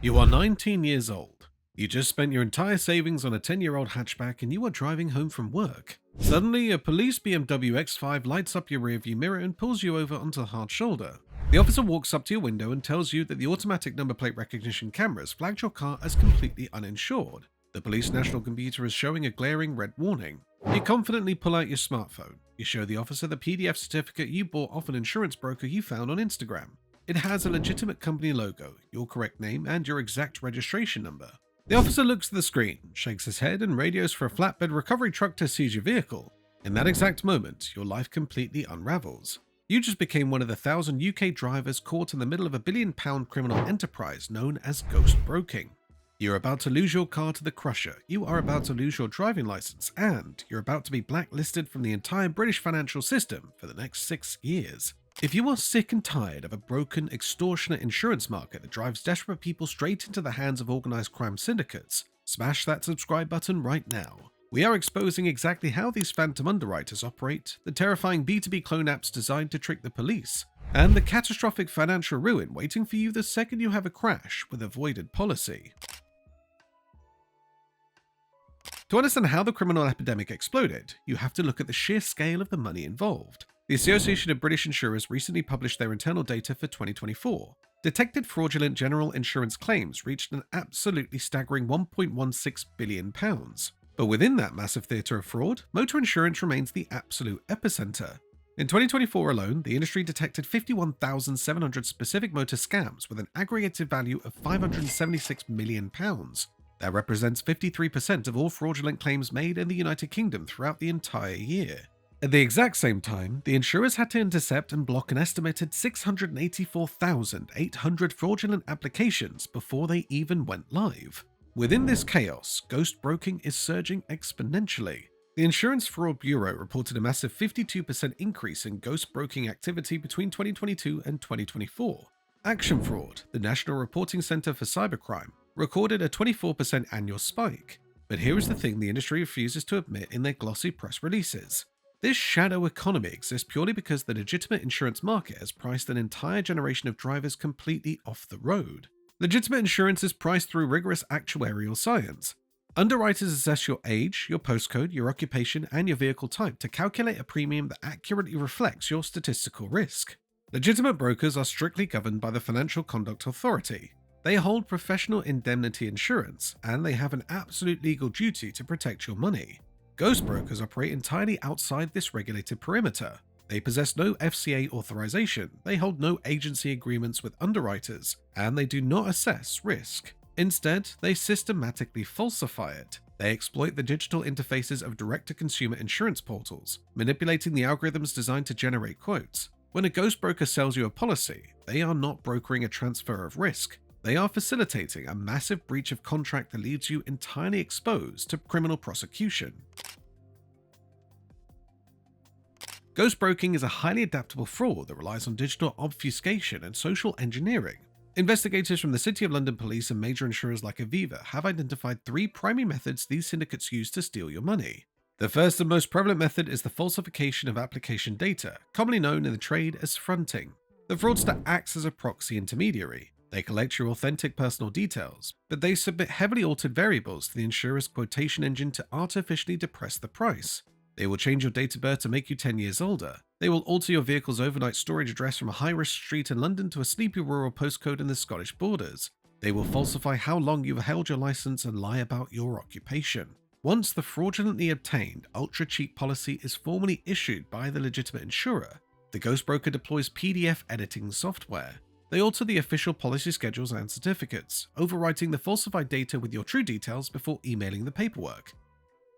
You are 19 years old. You just spent your entire savings on a 10-year-old hatchback and you are driving home from work. Suddenly, a police BMW X5 lights up your rearview mirror and pulls you over onto the hard shoulder. The officer walks up to your window and tells you that the automatic number plate recognition cameras flagged your car as completely uninsured. The police national computer is showing a glaring red warning. You confidently pull out your smartphone. You show the officer the PDF certificate you bought off an insurance broker you found on Instagram. It has a legitimate company logo, your correct name, and your exact registration number. The officer looks at the screen, shakes his head, and radios for a flatbed recovery truck to seize your vehicle. In that exact moment, your life completely unravels. You just became one of the 1,000 UK drivers caught in the middle of a billion-pound criminal enterprise known as ghost broking. You're about to lose your car to the crusher, you are about to lose your driving license, and you're about to be blacklisted from the entire British financial system for the next 6 years. If you are sick and tired of a broken, extortionate insurance market that drives desperate people straight into the hands of organized crime syndicates, smash that subscribe button right now. We are exposing exactly how these phantom underwriters operate, the terrifying B2B clone apps designed to trick the police, and the catastrophic financial ruin waiting for you the second you have a crash with a voided policy. To understand how the criminal epidemic exploded, you have to look at the sheer scale of the money involved. The Association of British Insurers recently published their internal data for 2024. Detected fraudulent general insurance claims reached an absolutely staggering £1.16 billion. But within that massive theatre of fraud, motor insurance remains the absolute epicenter. In 2024 alone, the industry detected 51,700 specific motor scams with an aggregated value of £576 million. That represents 53% of all fraudulent claims made in the United Kingdom throughout the entire year. At the exact same time, the insurers had to intercept and block an estimated 684,800 fraudulent applications before they even went live. Within this chaos, ghost broking is surging exponentially. The Insurance Fraud Bureau reported a massive 52% increase in ghost broking activity between 2022 and 2024. Action Fraud, the National Reporting Center for Cybercrime, recorded a 24% annual spike. But here is the thing the industry refuses to admit in their glossy press releases. This shadow economy exists purely because the legitimate insurance market has priced an entire generation of drivers completely off the road. Legitimate insurance is priced through rigorous actuarial science. Underwriters assess your age, your postcode, your occupation, and your vehicle type to calculate a premium that accurately reflects your statistical risk. Legitimate brokers are strictly governed by the Financial Conduct Authority. They hold professional indemnity insurance, and they have an absolute legal duty to protect your money. Ghost brokers operate entirely outside this regulated perimeter. They possess no FCA authorization, they hold no agency agreements with underwriters, and they do not assess risk. Instead, they systematically falsify it. They exploit the digital interfaces of direct-to-consumer insurance portals, manipulating the algorithms designed to generate quotes. When a ghost broker sells you a policy, they are not brokering a transfer of risk. They are facilitating a massive breach of contract that leaves you entirely exposed to criminal prosecution. Ghost broking is a highly adaptable fraud that relies on digital obfuscation and social engineering. Investigators from the City of London Police and major insurers like Aviva have identified 3 primary methods these syndicates use to steal your money. The first and most prevalent method is the falsification of application data, commonly known in the trade as fronting. The fraudster acts as a proxy intermediary. They collect your authentic personal details, but they submit heavily altered variables to the insurer's quotation engine to artificially depress the price. They will change your date of birth to make you 10 years older. They will alter your vehicle's overnight storage address from a high-risk street in London to a sleepy rural postcode in the Scottish borders. They will falsify how long you've held your license and lie about your occupation. Once the fraudulently obtained, ultra-cheap policy is formally issued by the legitimate insurer, the ghost broker deploys PDF editing software. They alter the official policy schedules and certificates, overwriting the falsified data with your true details before emailing the paperwork.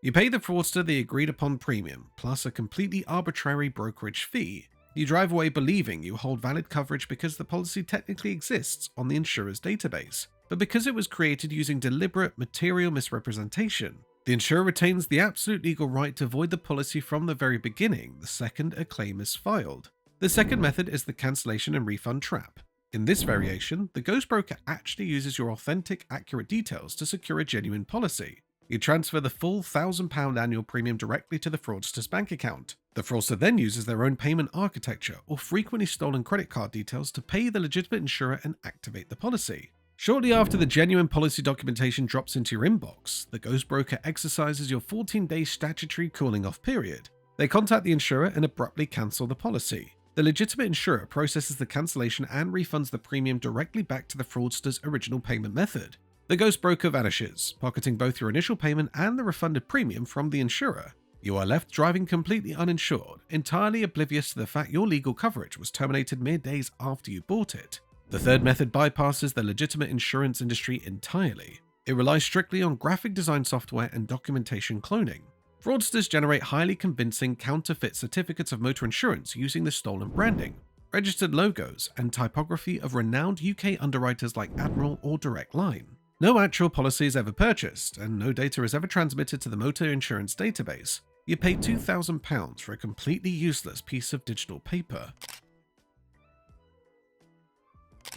You pay the fraudster the agreed-upon premium, plus a completely arbitrary brokerage fee. You drive away believing you hold valid coverage because the policy technically exists on the insurer's database, but because it was created using deliberate material misrepresentation, the insurer retains the absolute legal right to void the policy from the very beginning the second a claim is filed. The second method is the cancellation and refund trap. In this variation, the ghost broker actually uses your authentic, accurate details to secure a genuine policy. You transfer the full £1,000 annual premium directly to the fraudster's bank account. The fraudster then uses their own payment architecture or frequently stolen credit card details to pay the legitimate insurer and activate the policy. Shortly after the genuine policy documentation drops into your inbox, the ghost broker exercises your 14-day statutory cooling-off period. They contact the insurer and abruptly cancel the policy. The legitimate insurer processes the cancellation and refunds the premium directly back to the fraudster's original payment method. The ghost broker vanishes, pocketing both your initial payment and the refunded premium from the insurer. You are left driving completely uninsured, entirely oblivious to the fact your legal coverage was terminated mere days after you bought it. The third method bypasses the legitimate insurance industry entirely. It relies strictly on graphic design software and documentation cloning. Fraudsters generate highly convincing counterfeit certificates of motor insurance using the stolen branding, registered logos, and typography of renowned UK underwriters like Admiral or Direct Line. No actual policy is ever purchased, and no data is ever transmitted to the motor insurance database. You pay £2,000 for a completely useless piece of digital paper.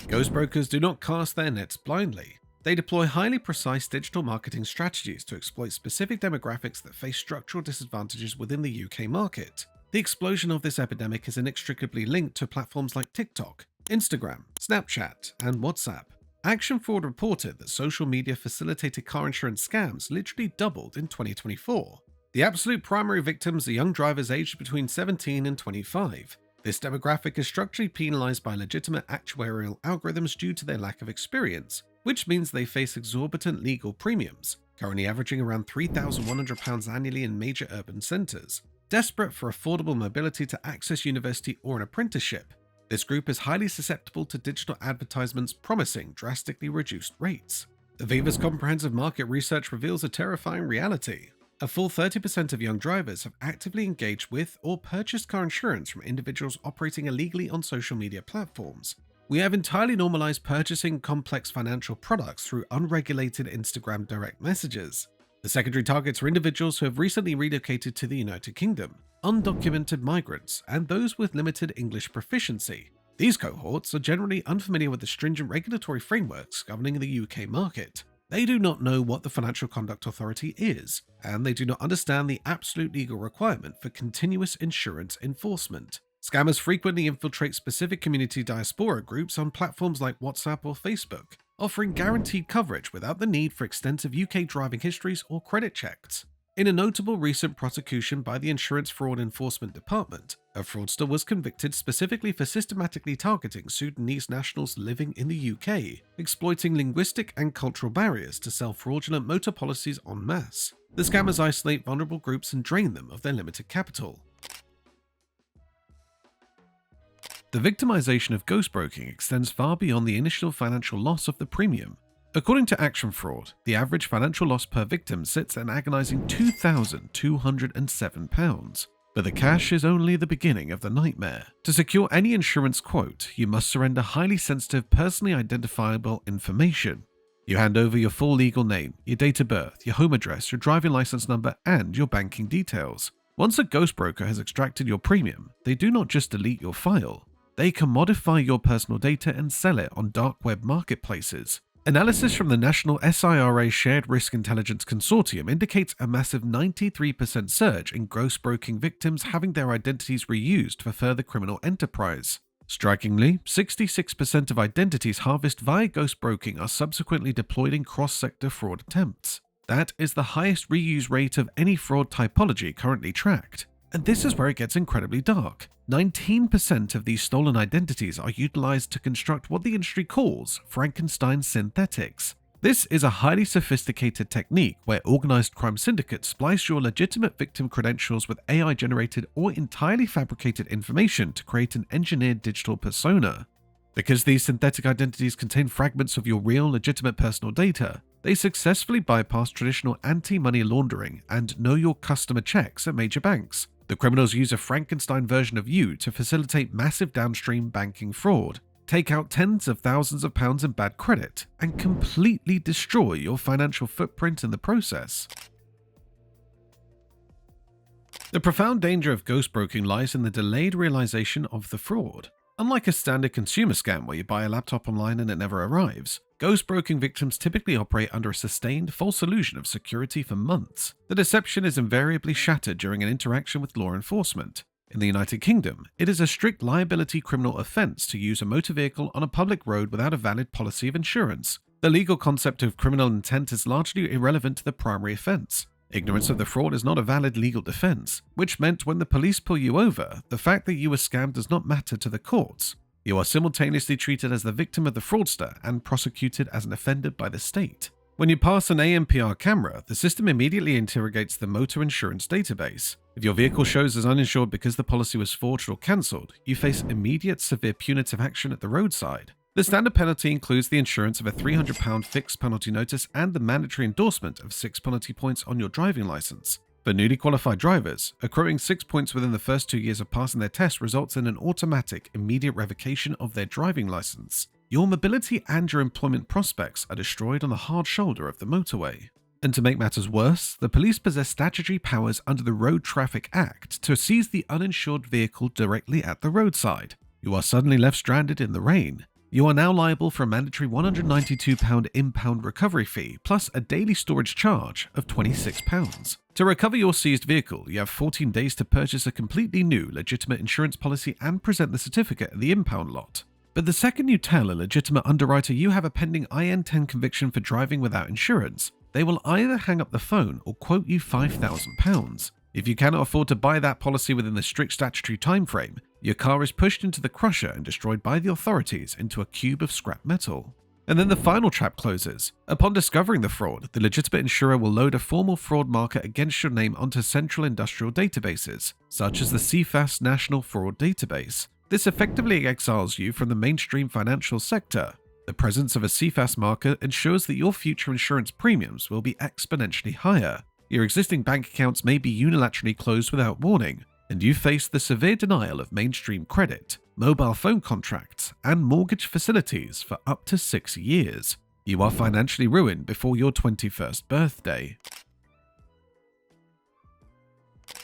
Ghost brokers do not cast their nets blindly. They deploy highly precise digital marketing strategies to exploit specific demographics that face structural disadvantages within the UK market. The explosion of this epidemic is inextricably linked to platforms like TikTok, Instagram, Snapchat, and WhatsApp. Action Fraud reported that social media facilitated car insurance scams literally doubled in 2024. The absolute primary victims are young drivers aged between 17 and 25. This demographic is structurally penalized by legitimate actuarial algorithms due to their lack of experience, which means they face exorbitant legal premiums, currently averaging around £3,100 annually in major urban centres. Desperate for affordable mobility to access university or an apprenticeship, this group is highly susceptible to digital advertisements promising drastically reduced rates. Aviva's comprehensive market research reveals a terrifying reality. A full 30% of young drivers have actively engaged with or purchased car insurance from individuals operating illegally on social media platforms. We have entirely normalized purchasing complex financial products through unregulated Instagram direct messages. The secondary targets are individuals who have recently relocated to the United Kingdom, undocumented migrants, and those with limited English proficiency. These cohorts are generally unfamiliar with the stringent regulatory frameworks governing the UK market. They do not know what the Financial Conduct Authority is, and they do not understand the absolute legal requirement for continuous insurance enforcement. Scammers frequently infiltrate specific community diaspora groups on platforms like WhatsApp or Facebook, offering guaranteed coverage without the need for extensive UK driving histories or credit checks. In a notable recent prosecution by the Insurance Fraud Enforcement Department, a fraudster was convicted specifically for systematically targeting Sudanese nationals living in the UK, exploiting linguistic and cultural barriers to sell fraudulent motor policies en masse. The scammers isolate vulnerable groups and drain them of their limited capital. The victimization of ghost broking extends far beyond the initial financial loss of the premium. According to Action Fraud, the average financial loss per victim sits at an agonizing £2,207. But the cash is only the beginning of the nightmare. To secure any insurance quote, you must surrender highly sensitive, personally identifiable information. You hand over your full legal name, your date of birth, your home address, your driving license number, and your banking details. Once a ghost broker has extracted your premium, they do not just delete your file. They can modify your personal data and sell it on dark web marketplaces. Analysis from the National SIRA Shared Risk Intelligence Consortium indicates a massive 93% surge in ghost broking victims having their identities reused for further criminal enterprise. Strikingly, 66% of identities harvested via ghost broking are subsequently deployed in cross-sector fraud attempts. That is the highest reuse rate of any fraud typology currently tracked. And this is where it gets incredibly dark. 19% of these stolen identities are utilized to construct what the industry calls Frankenstein synthetics. This is a highly sophisticated technique where organized crime syndicates splice your legitimate victim credentials with AI-generated or entirely fabricated information to create an engineered digital persona. Because these synthetic identities contain fragments of your real legitimate personal data, they successfully bypass traditional anti-money laundering and know your customer checks at major banks. The criminals use a Frankenstein version of you to facilitate massive downstream banking fraud, take out tens of thousands of pounds in bad credit, and completely destroy your financial footprint in the process. The profound danger of ghost broking lies in the delayed realization of the fraud. Unlike a standard consumer scam where you buy a laptop online and it never arrives, ghost broking victims typically operate under a sustained false illusion of security for months. The deception is invariably shattered during an interaction with law enforcement. In the United Kingdom, it is a strict liability criminal offence to use a motor vehicle on a public road without a valid policy of insurance. The legal concept of criminal intent is largely irrelevant to the primary offense. Ignorance of the fraud is not a valid legal defense, which meant when the police pull you over, the fact that you were scammed does not matter to the courts. You are simultaneously treated as the victim of the fraudster and prosecuted as an offender by the state. When you pass an ANPR camera, the system immediately interrogates the motor insurance database. If your vehicle shows as uninsured because the policy was forged or cancelled, you face immediate severe punitive action at the roadside. The standard penalty includes the insurance of a £300 fixed penalty notice and the mandatory endorsement of 6 penalty points on your driving license. For newly qualified drivers, accruing 6 points within the first 2 years of passing their test results in an automatic, immediate revocation of their driving license. Your mobility and your employment prospects are destroyed on the hard shoulder of the motorway. And to make matters worse, the police possess statutory powers under the Road Traffic Act to seize the uninsured vehicle directly at the roadside. You are suddenly left stranded in the rain. You are now liable for a mandatory £192 impound recovery fee plus a daily storage charge of £26. To recover your seized vehicle, you have 14 days to purchase a completely new, legitimate insurance policy and present the certificate at the impound lot. But the second you tell a legitimate underwriter you have a pending IN10 conviction for driving without insurance, they will either hang up the phone or quote you £5,000. If you cannot afford to buy that policy within the strict statutory timeframe, your car is pushed into the crusher and destroyed by the authorities into a cube of scrap metal. And then the final trap closes. Upon discovering the fraud, the legitimate insurer will load a formal fraud marker against your name onto central industrial databases, such as the CIFAS National Fraud Database. This effectively exiles you from the mainstream financial sector. The presence of a CIFAS marker ensures that your future insurance premiums will be exponentially higher. Your existing bank accounts may be unilaterally closed without warning, and you face the severe denial of mainstream credit, mobile phone contracts, and mortgage facilities for up to 6 years. You are financially ruined before your 21st birthday.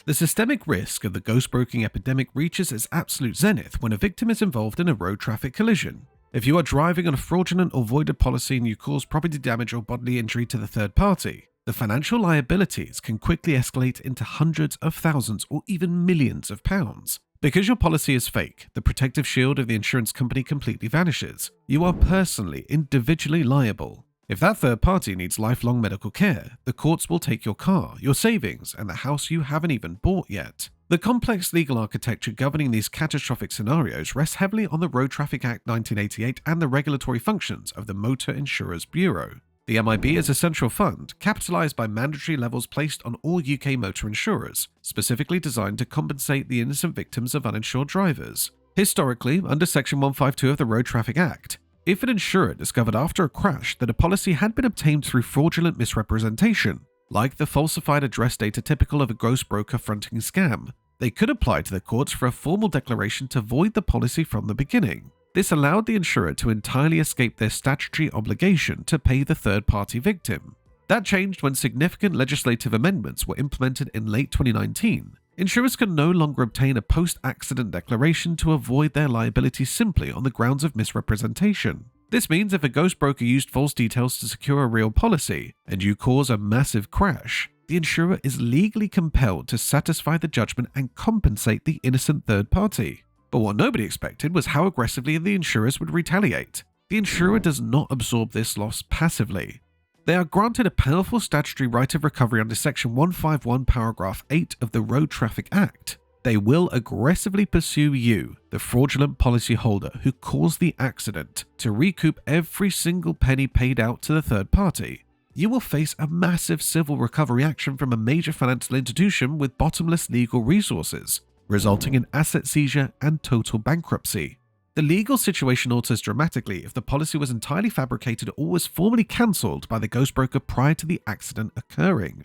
The systemic risk of the ghostbroking epidemic reaches its absolute zenith when a victim is involved in a road traffic collision. If you are driving on a fraudulent or voided policy and you cause property damage or bodily injury to the third party, the financial liabilities can quickly escalate into hundreds of thousands or even millions of pounds. Because your policy is fake, the protective shield of the insurance company completely vanishes. You are personally, individually liable. If that third party needs lifelong medical care, the courts will take your car, your savings, and the house you haven't even bought yet. The complex legal architecture governing these catastrophic scenarios rests heavily on the Road Traffic Act 1988 and the regulatory functions of the Motor Insurers Bureau. The MIB is a central fund, capitalised by mandatory levels placed on all UK motor insurers, specifically designed to compensate the innocent victims of uninsured drivers. Historically, under Section 152 of the Road Traffic Act, if an insurer discovered after a crash that a policy had been obtained through fraudulent misrepresentation, like the falsified address data typical of a ghost broker fronting a scam, they could apply to the courts for a formal declaration to void the policy from the beginning. This allowed the insurer to entirely escape their statutory obligation to pay the third-party victim. That changed when significant legislative amendments were implemented in late 2019. Insurers can no longer obtain a post-accident declaration to avoid their liability simply on the grounds of misrepresentation. This means if a ghost broker used false details to secure a real policy, and you cause a massive crash, the insurer is legally compelled to satisfy the judgment and compensate the innocent third party. But what nobody expected was how aggressively the insurers would retaliate. The insurer does not absorb this loss passively. They are granted a powerful statutory right of recovery under Section 151 paragraph 8 of the Road Traffic Act. They will aggressively pursue you, the fraudulent policyholder who caused the accident, to recoup every single penny paid out to the third party. You will face a massive civil recovery action from a major financial institution with bottomless legal resources, resulting in asset seizure and total bankruptcy. The legal situation alters dramatically if the policy was entirely fabricated or was formally cancelled by the ghost broker prior to the accident occurring.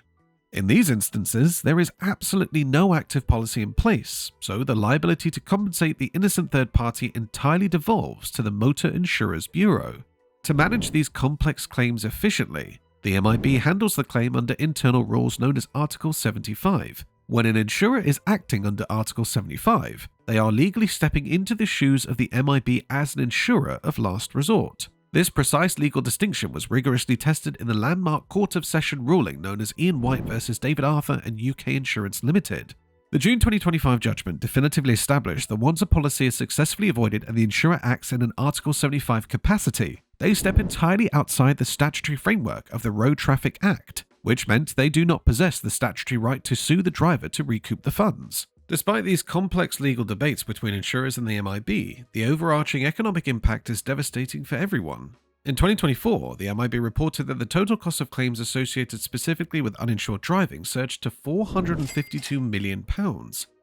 In these instances, there is absolutely no active policy in place, so the liability to compensate the innocent third party entirely devolves to the Motor Insurers Bureau. To manage these complex claims efficiently, the MIB handles the claim under internal rules known as Article 75. When an insurer is acting under Article 75, they are legally stepping into the shoes of the MIB as an insurer of last resort. This precise legal distinction was rigorously tested in the landmark Court of Session ruling known as Ian White v. David Arthur and UK Insurance Limited. The June 2025 judgment definitively established that once a policy is successfully avoided and the insurer acts in an Article 75 capacity, they step entirely outside the statutory framework of the Road Traffic Act, which meant they do not possess the statutory right to sue the driver to recoup the funds. Despite these complex legal debates between insurers and the MIB, the overarching economic impact is devastating for everyone. In 2024, the MIB reported that the total cost of claims associated specifically with uninsured driving surged to £452 million.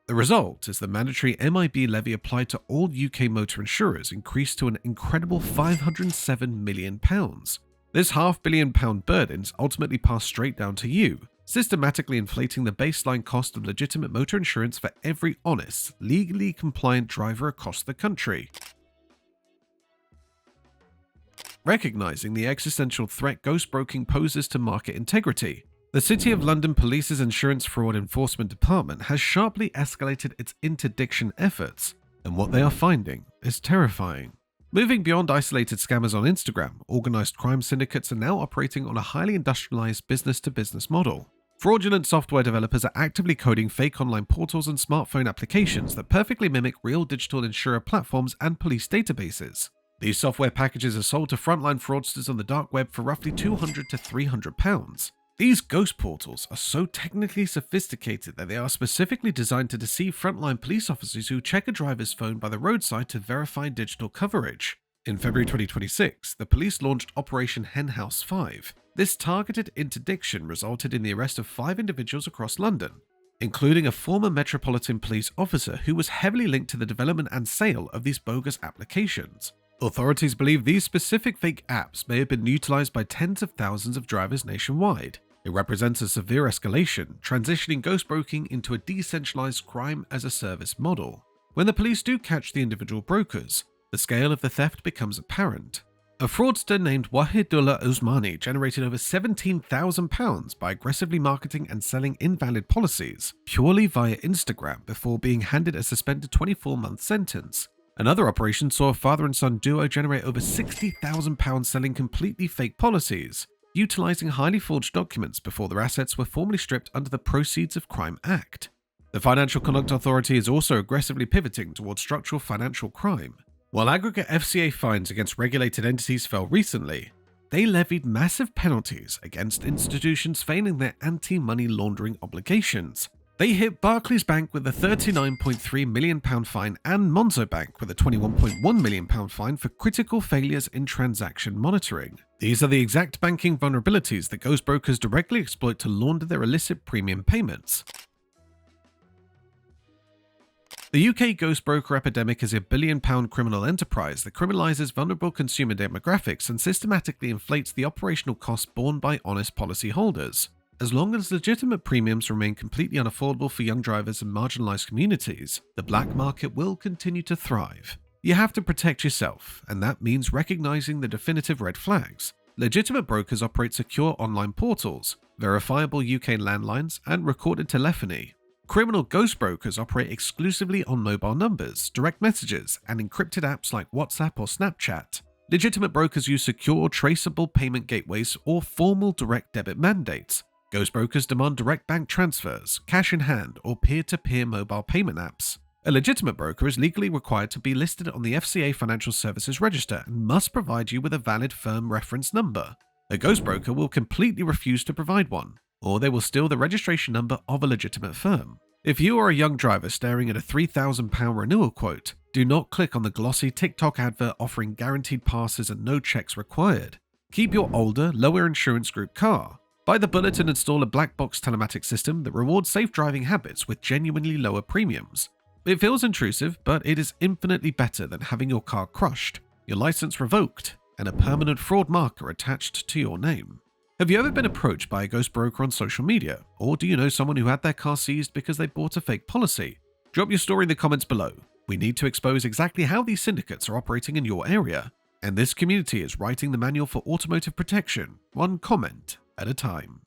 The result is the mandatory MIB levy applied to all UK motor insurers increased to an incredible £507 million. This £500 million burdens ultimately pass straight down to you, systematically inflating the baseline cost of legitimate motor insurance for every honest, legally compliant driver across the country. Recognizing the existential threat ghostbroking poses to market integrity, the City of London Police's Insurance Fraud Enforcement Department has sharply escalated its interdiction efforts, and what they are finding is terrifying. Moving beyond isolated scammers on Instagram, organized crime syndicates are now operating on a highly industrialized business-to-business model. Fraudulent software developers are actively coding fake online portals and smartphone applications that perfectly mimic real digital insurer platforms and police databases. These software packages are sold to frontline fraudsters on the dark web for roughly £200 to £300. These ghost portals are so technically sophisticated that they are specifically designed to deceive frontline police officers who check a driver's phone by the roadside to verify digital coverage. In February 2026, the police launched Operation Henhouse 5. This targeted interdiction resulted in the arrest of 5 individuals across London, including a former Metropolitan Police officer who was heavily linked to the development and sale of these bogus applications. Authorities believe these specific fake apps may have been utilized by tens of thousands of drivers nationwide. It represents a severe escalation, transitioning ghostbroking into a decentralized crime-as-a-service model. When the police do catch the individual brokers, the scale of the theft becomes apparent. A fraudster named Wahidullah Usmani generated over £17,000 by aggressively marketing and selling invalid policies purely via Instagram before being handed a suspended 24-month sentence. Another operation saw a father and son duo generate over £60,000 selling completely fake policies, utilizing highly forged documents before their assets were formally stripped under the Proceeds of Crime Act. The Financial Conduct Authority is also aggressively pivoting towards structural financial crime. While aggregate FCA fines against regulated entities fell recently, they levied massive penalties against institutions failing their anti-money laundering obligations. They hit Barclays Bank with a £39.3 million fine and Monzo Bank with a £21.1 million fine for critical failures in transaction monitoring. These are the exact banking vulnerabilities that ghost brokers directly exploit to launder their illicit premium payments. The UK ghost broker epidemic is a billion-pound criminal enterprise that criminalizes vulnerable consumer demographics and systematically inflates the operational costs borne by honest policyholders. As long as legitimate premiums remain completely unaffordable for young drivers and marginalized communities, the black market will continue to thrive. You have to protect yourself, and that means recognizing the definitive red flags. Legitimate brokers operate secure online portals, verifiable UK landlines, and recorded telephony. Criminal ghost brokers operate exclusively on mobile numbers, direct messages, and encrypted apps like WhatsApp or Snapchat. Legitimate brokers use secure, traceable payment gateways or formal direct debit mandates. Ghost brokers demand direct bank transfers, cash in hand, or peer-to-peer mobile payment apps. A legitimate broker is legally required to be listed on the FCA Financial Services Register and must provide you with a valid firm reference number. A ghost broker will completely refuse to provide one, or they will steal the registration number of a legitimate firm. If you are a young driver staring at a £3,000 renewal quote, do not click on the glossy TikTok advert offering guaranteed passes and no checks required. Keep your older, lower insurance group car. Buy the bullet and install a black box telematics system that rewards safe driving habits with genuinely lower premiums. It feels intrusive, but it is infinitely better than having your car crushed, your license revoked, and a permanent fraud marker attached to your name. Have you ever been approached by a ghost broker on social media, or do you know someone who had their car seized because they bought a fake policy? Drop your story in the comments below. We need to expose exactly how these syndicates are operating in your area, and this community is writing the manual for automotive protection, one comment at a time.